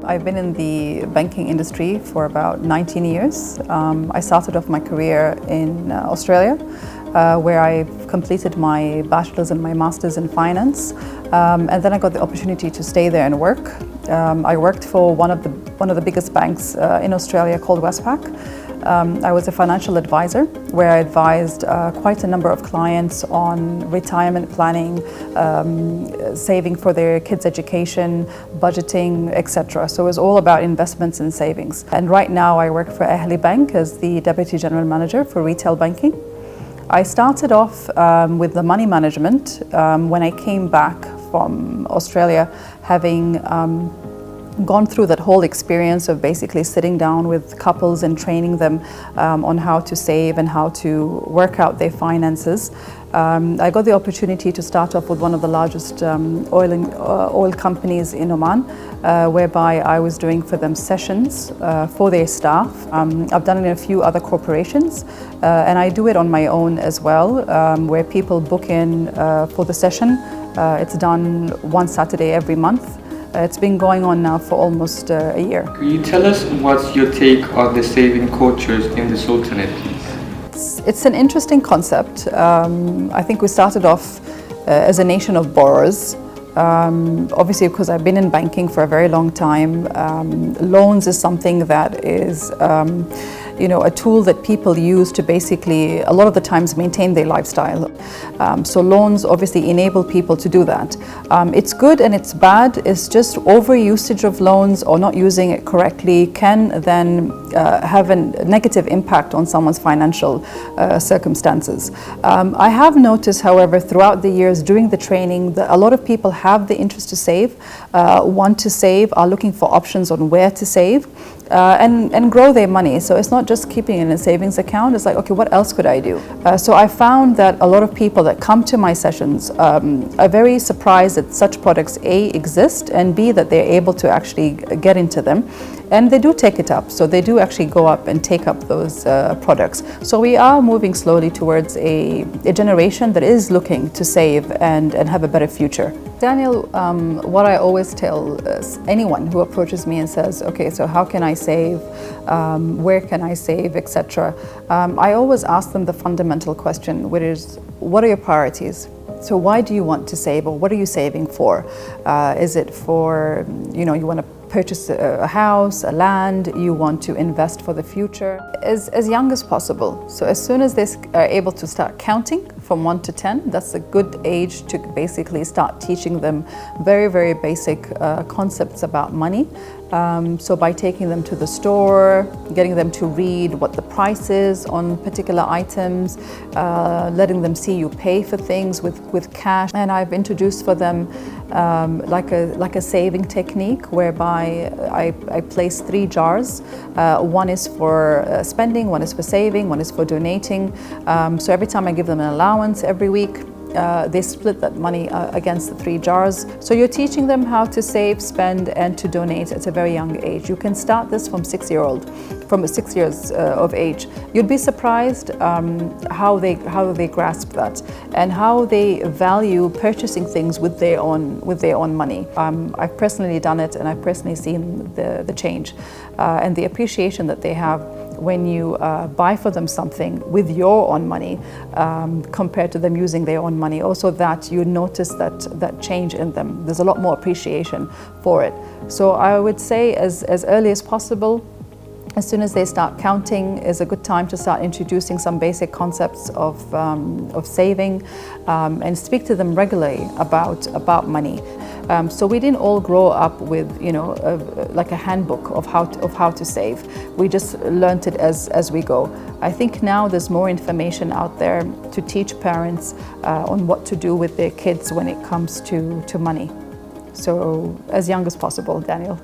I've been in the banking industry for about 19 years. I started off my career in Australia, where I completed my bachelor's and my master's in finance. And then I got the opportunity to stay there and work. I worked for one of the biggest banks in Australia called Westpac. I was a financial advisor where I advised quite a number of clients on retirement planning, saving for their kids' education, budgeting, etc. So it was all about investments and savings. And right now I work for Ahli Bank as the Deputy General Manager for retail banking. I started off with the money management when I came back from Australia, having gone through that whole experience of basically sitting down with couples and training them on how to save and how to work out their finances. I got the opportunity to start off with one of the largest oil companies in Oman, whereby I was doing for them sessions for their staff. I've done it in a few other corporations, and I do it on my own as well, where people book in for the session. It's done one Saturday every month. It's been going on now for almost a year. Can you tell us what's your take on the saving cultures in the Sultanate, please? It's an interesting concept. I think we started off as a nation of borrowers. Obviously, because I've been in banking for a very long time, loans is something that is a tool that people use to basically, a lot of the times, maintain their lifestyle. So loans obviously enable people to do that. It's good and it's bad. It's just overusage of loans or not using it correctly can then have a negative impact on someone's financial circumstances. I have noticed, however, throughout the years during the training that a lot of people have the interest to save, want to save, are looking for options on where to save. And grow their money. So it's not just keeping it in a savings account. It's like, okay, what else could I do? So I found that a lot of people that come to my sessions are very surprised that such products, A, exist, and B, that they're able to actually get into them. And they do take it up. So they do actually go up and take up those products. So we are moving slowly towards a generation that is looking to save and have a better future. Daniel, what I always tell anyone who approaches me and says, okay, so how can I save? Where can I save, etc. I always ask them the fundamental question, which is, what are your priorities? So why do you want to save, or what are you saving for? Is it for, you want to purchase a house, a land, you want to invest for the future? As young as possible. So as soon as they are able to start counting from 1 to 10, that's a good age to basically start teaching them very, very basic concepts about money. So by taking them to the store, getting them to read what the price is on particular items, letting them see you pay for things with cash. And I've introduced for them like a saving technique whereby I place 3 jars. One is for spending, one is for saving, one is for donating. So every time I give them an allowance every week, they split that money against the 3 jars. So you're teaching them how to save, spend, and to donate at a very young age. You can start this from 6 years of age. You'd be surprised how they grasp that and how they value purchasing things with their own money. I've personally done it, and I've personally seen the change and the appreciation that they have when you buy for them something with your own money compared to them using their own money. Also that you notice that change in them. There's a lot more appreciation for it. So I would say as early as possible, as soon as they start counting, is a good time to start introducing some basic concepts of saving and speak to them regularly about money. So we didn't all grow up with, like a handbook of how to save. We just learned it as we go. I think now there's more information out there to teach parents on what to do with their kids when it comes to money. So as young as possible, Daniel.